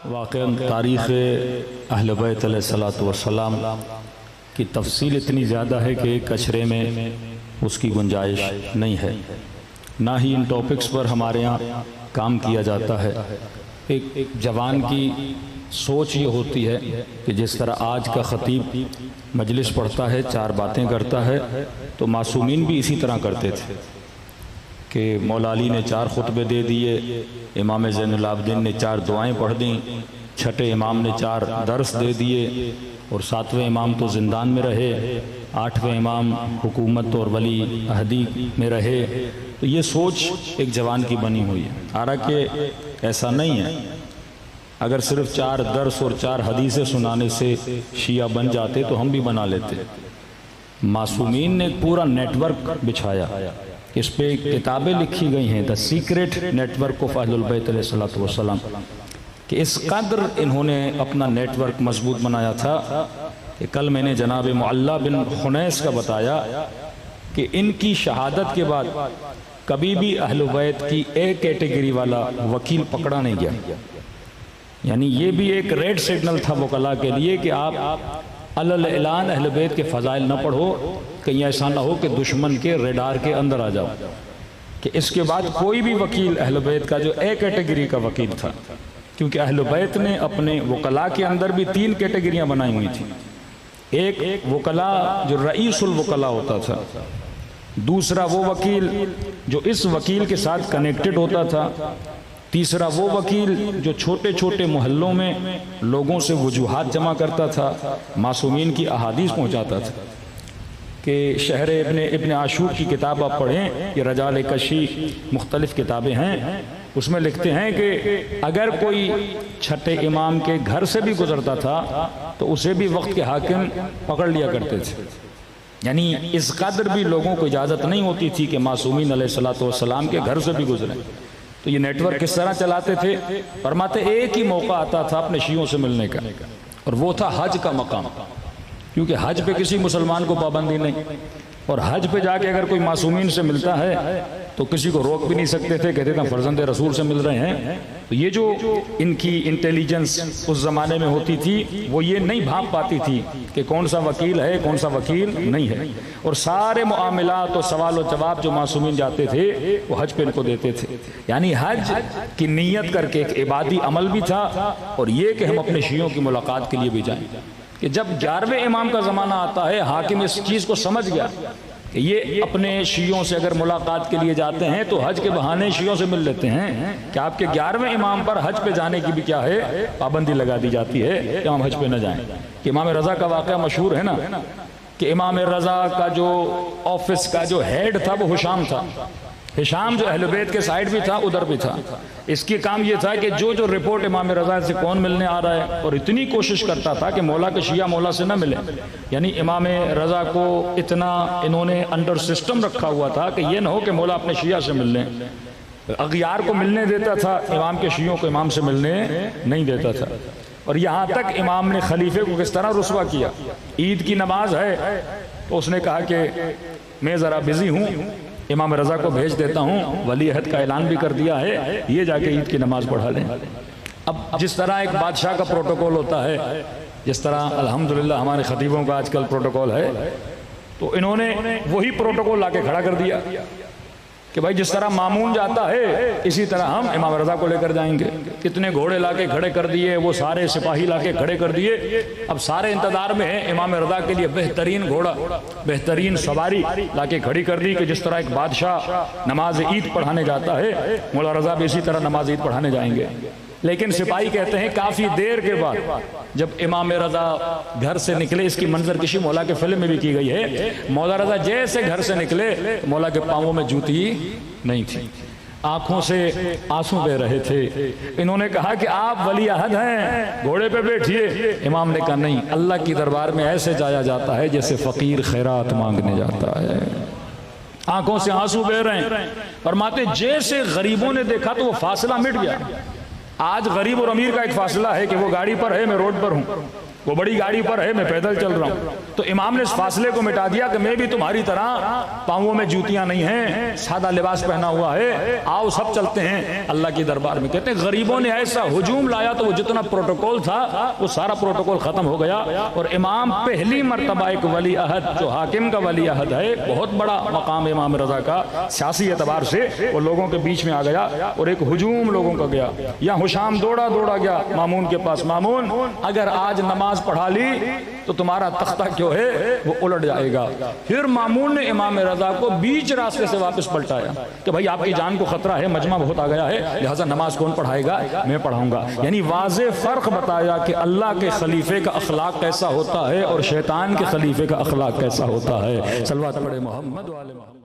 واقعاً تاریخ اہل بیت علیہ الصلوۃ والسلام کی تفصیل اتنی زیادہ ہے کہ ایک کچرے میں اس کی گنجائش نہیں ہے، نہ ہی ان ٹاپکس پر ہمارے ہاں کام کیا جاتا ہے۔ ایک جوان کی سوچ یہ ہوتی ہے کہ جس طرح آج کا خطیب مجلس پڑھتا ہے، چار باتیں کرتا ہے، تو معصومین بھی اسی طرح کرتے تھے کہ مولا علی نے 4 خطبے دے دیے، امام زین العابدین نے 4 دعائیں پڑھ دیں، چھٹے امام نے 4 درس دے دیے، اور 7ویں امام تو زندان میں رہے، 8ویں امام حکومت اور ولی عہدی میں رہے۔ تو یہ سوچ ایک جوان کی بنی ہوئی ہے، حالانکہ ایسا نہیں ہے۔ اگر صرف 4 درس اور 4 حدیثیں سنانے سے شیعہ بن جاتے تو ہم بھی بنا لیتے۔ معصومین نے پورا نیٹ ورک بچھایا، اس پہ کتابیں لکھی گئی ہیں، دا سیکریٹ نیٹ ورک آف اہل البیت علیہ الصلوۃ والسلام، کہ اس قدر انہوں نے اپنا نیٹ ورک مضبوط بنایا تھا کہ کل میں نے جناب معلّہ بن خنیس کا بتایا کہ ان کی شہادت کے بعد کبھی بھی اہل بیت کی ایک کیٹیگری والا وکیل پکڑا نہیں گیا۔ یعنی یہ بھی ایک ریڈ سگنل تھا وکلاء کے لیے کہ آپ علل اعلان اہل بیت کے فضائل نہ پڑھو، کہیں ایسا نہ ہو کہ دشمن کے ریڈار کے اندر آ جاؤ۔ کہ اس کے بعد کوئی بھی وکیل اہل بیت کا جو اے کیٹیگری کا وکیل تھا، کیونکہ اہل بیت نے اپنے وکلاء کے اندر بھی 3 کیٹیگریاں بنائی ہوئی تھیں۔ ایک وکلاء جو رئیس الوکلاء ہوتا تھا، دوسرا وہ وکیل جو اس وکیل کے ساتھ کنیکٹڈ ہوتا تھا، تیسرا وہ وکیل جو چھوٹے چھوٹے محلوں میں لوگوں سے وجوہات جمع کرتا تھا، معصومین کی احادیث پہنچاتا تھا۔ کہ شہر ابن عاشور کی کتاب آپ پڑھیں، یہ رجال کشی مختلف کتابیں ہیں، اس میں لکھتے ہیں کہ اگر کوئی چھٹے امام کے گھر سے بھی گزرتا تھا تو اسے بھی وقت کے حاکم پکڑ لیا کرتے تھے۔ یعنی اس قدر بھی لوگوں کو اجازت نہیں ہوتی تھی کہ معصومین علیہ الصلوۃ والسلام کے گھر سے بھی گزریں۔ تو یہ نیٹ ورک کس طرح چلاتے تھے؟ فرماتے ایک ہی موقع آتا تھا اپنے شیعوں سے ملنے کا، اور وہ تھا حج کا مقام، کیونکہ حج پہ کسی مسلمان کو پابندی نہیں، اور حج پہ جا کے اگر کوئی معصومین سے ملتا ہے تو کسی کو روک بھی نہیں سکتے تھے، کہتے تھے فرزند رسول سے مل رہے ہیں۔ تو یہ جو ان کی انٹیلیجنس اس زمانے میں ہوتی تھی، وہ یہ نہیں بھاپ پاتی تھی کہ کون سا وکیل ہے کون سا وکیل نہیں ہے، اور سارے معاملات اور سوال و جواب جو معصومین جاتے تھے وہ حج پہ ان کو دیتے تھے۔ یعنی حج کی نیت کر کے ایک عبادی عمل بھی تھا، اور یہ کہ ہم اپنے شیعوں کی ملاقات کے لیے بھی جائیں۔ کہ جب 11ویں امام کا زمانہ آتا ہے، حاکم اس چیز کو سمجھ گیا کہ یہ اپنے شیعوں سے اگر ملاقات کے لیے جاتے ہیں تو حج کے بہانے شیعوں سے مل لیتے ہیں، کہ آپ کے 11ویں امام پر حج پہ جانے کی بھی کیا ہے، پابندی لگا دی جاتی ہے کہ ہم حج پہ نہ جائیں۔ کہ امام رضا کا واقعہ مشہور ہے نا، کہ امام رضا کا جو آفس کا جو ہیڈ تھا وہ ہشام تھا۔ ہشام جو اہل بیت کے سائیڈ بھی تھا، ادھر بھی تھا۔ اس کی کام یہ تھا کہ جو رپورٹ امام رضا سے کون ملنے آ رہا ہے، اور اتنی کوشش کرتا تھا کہ مولا کے شیعہ مولا سے نہ ملے۔ یعنی امام رضا کو اتنا انہوں نے انڈر سسٹم رکھا ہوا تھا کہ یہ نہ ہو کہ مولا اپنے شیعہ سے مل لیں۔ اغیار کو ملنے دیتا تھا، امام کے شیعوں کو امام سے ملنے نہیں دیتا تھا۔ اور یہاں تک امام نے خلیفے کو کس طرح رسوا کیا۔ عید کی نماز ہے تو اس نے کہا کہ میں ذرا بزی ہوں، امام رضا کو بھیج دیتا ہوں، ولی عہد کا اعلان بھی کر دیا ہے، یہ جا کے عید کی نماز پڑھا لیں۔ اب جس طرح ایک بادشاہ کا پروٹوکول ہوتا ہے، جس طرح الحمدللہ ہمارے خطیبوں کا آج کل پروٹوکول ہے، تو انہوں نے وہی پروٹوکول لا کے کھڑا کر دیا کہ بھائی جس طرح مامون جاتا ہے اسی طرح ہم امام رضا کو لے کر جائیں گے۔ کتنے گھوڑے لا کے کھڑے کر دیے، وہ سارے سپاہی لا کے کھڑے کر دیے۔ اب سارے انتظار میں ہیں، امام رضا کے لیے بہترین گھوڑا، بہترین سواری لا کے کھڑی کر دی کہ جس طرح ایک بادشاہ نماز عید پڑھانے جاتا ہے، مولا رضا بھی اسی طرح نماز عید پڑھانے جائیں گے۔ لیکن سپاہی کہتے ہیں کافی دیر کے بعد جب امام رضا گھر سے نکلے، اس کی منظر کشی مولا کے فلم میں بھی کی گئی ہے، مولا رضا جیسے گھر سے نکلے مولا کے پاؤں میں جوتی نہیں تھی، آنکھوں سے آنسو بہ رہے تھے۔ انہوں نے کہا کہ آپ ولی عہد ہیں، گھوڑے پہ بیٹھیے۔ امام نے کہا نہیں، اللہ کی دربار میں ایسے جایا جاتا ہے جیسے فقیر خیرات مانگنے جاتا ہے۔ آنکھوں سے آنسو بہ رہے ہیں، فرماتے جیسے غریبوں نے دیکھا تو وہ فاصلہ مٹ گیا۔ آج غریب اور امیر کا ایک فاصلہ ہے کہ وہ گاڑی پر ہے، میں روڈ پر ہوں۔ وہ بڑی گاڑی پر ہے، میں پیدل چل رہا ہوں. تو امام نے اس فاصلے کو مٹا دیا کہ میں بھی تمہاری طرح پاؤں میں جوتیاں نہیں ہیں، سادہ لباس پہنا ہوا ہے، آؤ سب چلتے ہیں اللہ کی دربار میں. کہتے ہیں غریبوں نے ایسا ہجوم لایا تو وہ جتنا پروٹوکول تھا وہ سارا پروٹوکول ختم ہو گیا، اور امام پہلی مرتبہ ایک ولی عہد جو حاکم کا ولی عہد ہے، بہت بڑا مقام امام رضا کا سیاسی اعتبار سے، وہ لوگوں کے بیچ میں آ گیا اور ایک ہجوم لوگوں کا گیا. یا حشام دوڑا گیا مامون کے پاس، مامون اگر آج نماز پڑھا لی تو تمہارا تختہ کیوں ہے وہ الٹ جائے گا. پھر مامون نے امام رضا کو بیچ راستے سے واپس پلٹایا کہ بھائی آپ کی جان کو خطرہ ہے، مجمع بہت آ گیا ہے، لہٰذا نماز کون پڑھائے گا؟ میں پڑھاؤں گا. یعنی واضح فرق بتایا کہ اللہ کے خلیفے کا اخلاق کیسا ہوتا ہے اور شیطان کے خلیفے کا اخلاق کیسا ہوتا ہے. صلوات پڑھے محمد و آل محمد.